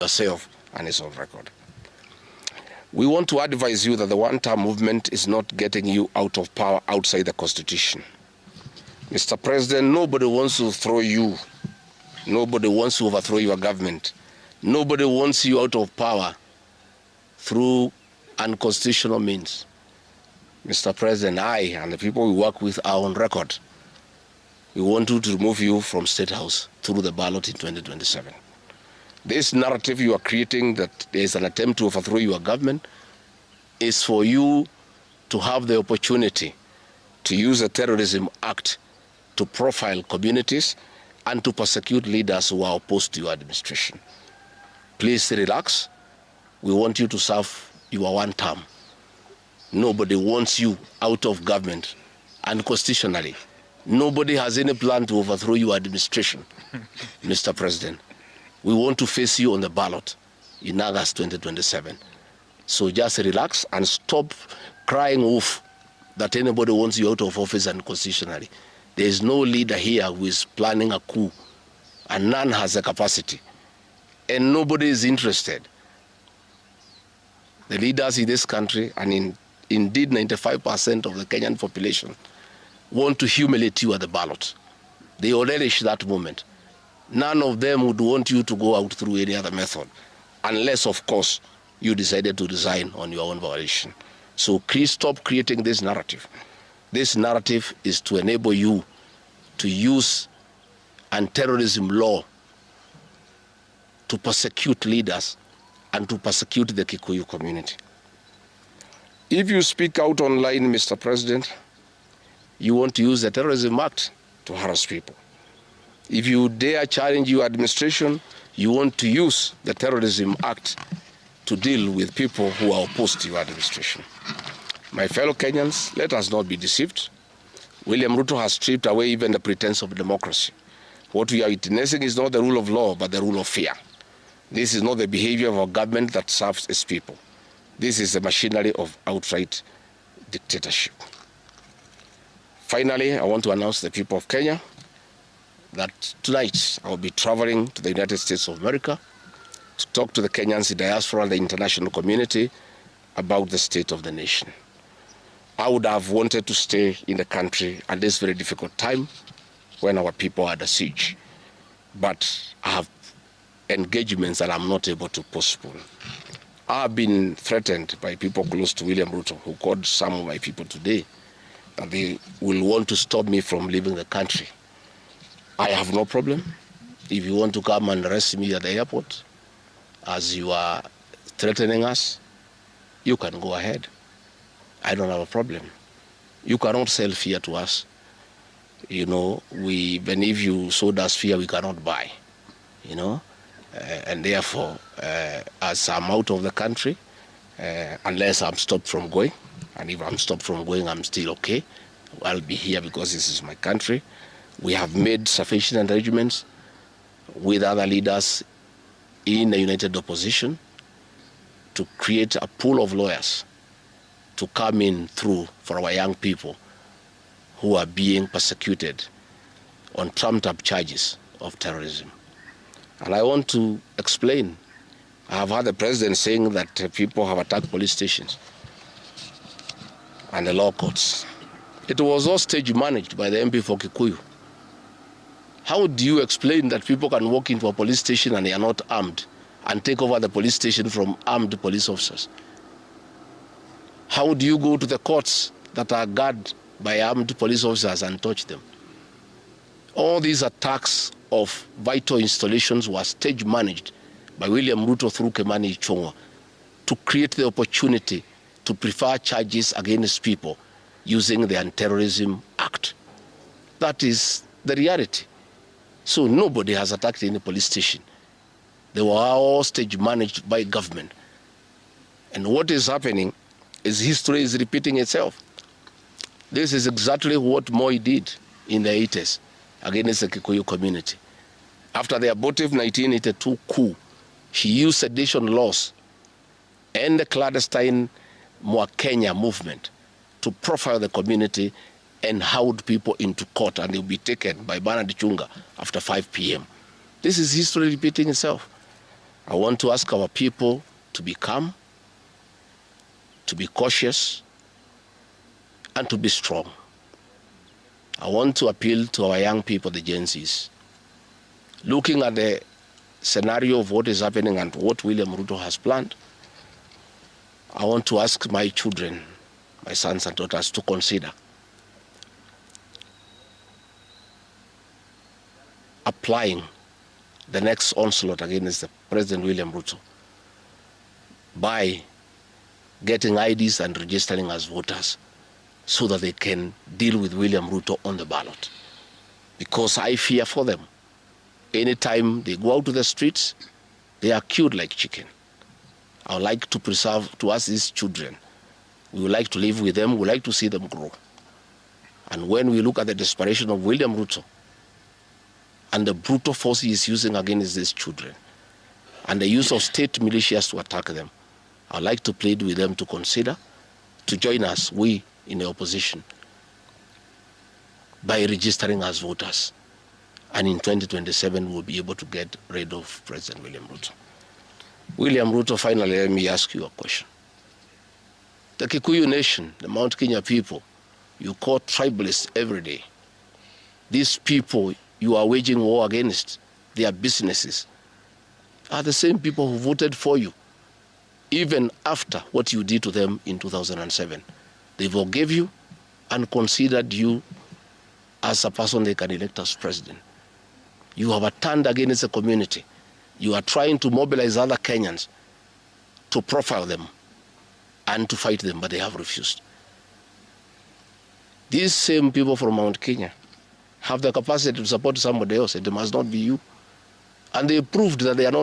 yourself and is on record. We want to advise you that the one-term movement is not getting you out of power outside the Constitution. Mr. President, nobody wants to throw you. Nobody wants to overthrow your government. Nobody wants you out of power through unconstitutional means. Mr. President, I and the people we work with are on record. We want you to remove you from State House through the ballot in 2027. This narrative you are creating that there is an attempt to overthrow your government is for you to have the opportunity to use the Terrorism Act to profile communities and to persecute leaders who are opposed to your administration. Please relax. We want you to serve your one term. Nobody wants you out of government unconstitutionally. Nobody has any plan to overthrow your administration, Mr. President. We want to face you on the ballot in August 2027. So just relax and stop crying wolf that anybody wants you out of office unconstitutionally. There is no leader here who is planning a coup, and none has the capacity. And nobody is interested. The leaders in this country, and indeed 95% of the Kenyan population, want to humiliate you at the ballot. They relish that moment. None of them would want you to go out through any other method, unless, of course, you decided to resign on your own volition. So please stop creating this narrative. This narrative is to enable you to use anti-terrorism law to persecute leaders and to persecute the Kikuyu community. If you speak out online, Mr. President, you want to use the Terrorism Act to harass people. If you dare challenge your administration, you want to use the Terrorism Act to deal with people who are opposed to your administration. My fellow Kenyans, let us not be deceived. William Ruto has stripped away even the pretense of democracy. What we are witnessing is not the rule of law, but the rule of fear. This is not the behavior of a government that serves its people. This is the machinery of outright dictatorship. Finally, I want to announce to the people of Kenya that tonight I will be traveling to the United States of America to talk to the Kenyans in diaspora and the international community about the state of the nation. I would have wanted to stay in the country at this very difficult time when our people are under siege, but I have engagements that I'm not able to postpone. I have been threatened by people close to William Ruto, who called some of my people today, that they will want to stop me from leaving the country. I have no problem. If you want to come and arrest me at the airport, as you are threatening us, you can go ahead. I don't have a problem. You cannot sell fear to us. You know, even if you sold us fear, we cannot buy. You know, and therefore, as I'm out of the country, unless I'm stopped from going, and if I'm stopped from going, I'm still okay. I'll be here because this is my country. We have made sufficient arrangements with other leaders in the united opposition to create a pool of lawyers to come in through for our young people who are being persecuted on trumped-up charges of terrorism. And I want to explain. I have heard the president saying that people have attacked police stations and the law courts. It was all stage managed by the MP for Kikuyu. How do you explain that people can walk into a police station and they are not armed and take over the police station from armed police officers? How do you go to the courts that are guarded by armed police officers and touch them? All these attacks of vital installations were stage managed by William Ruto through Kimani Ichung'wa to create the opportunity to prefer charges against people using the Anti-Terrorism Act. That is the reality. So nobody has attacked any police station. They were all stage managed by government. And what is happening is history is repeating itself. This is exactly what Moi did in the 80s against the Kikuyu community. After the abortive 1982 coup, he used sedition laws and the clandestine Kenya movement to profile the community and hauled people into court, and they'll be taken by Bernard Chunga after 5 p.m. This is history repeating itself. I want to ask our people to be calm, to be cautious, and to be strong. I want to appeal to our young people, the Gen Zs. Looking at the scenario of what is happening and what William Ruto has planned, I want to ask my children, my sons and daughters, to consider applying the next onslaught against the President William Ruto by getting IDs and registering as voters so that they can deal with William Ruto on the ballot. Because I fear for them. Anytime they go out to the streets, they are killed like chicken. I would like to ask these children, we would like to live with them, we would like to see them grow. And when we look at the desperation of William Ruto and the brutal force he is using against these children and the use of state militias to attack them, I would like to plead with them to consider, to join us, we in the opposition, by registering as voters. And in 2027, we'll be able to get rid of President William Ruto. William Ruto, finally, let me ask you a question. The Kikuyu nation, the Mount Kenya people, you call tribalists every day. These people you are waging war against, their businesses, are the same people who voted for you, even after what you did to them in 2007. They forgave you and considered you as a person they can elect as president. You have turned against the community. You are trying to mobilize other Kenyans to profile them and to fight them, but they have refused. These same people from Mount Kenya have the capacity to support somebody else. It must not be you. And they proved that they are not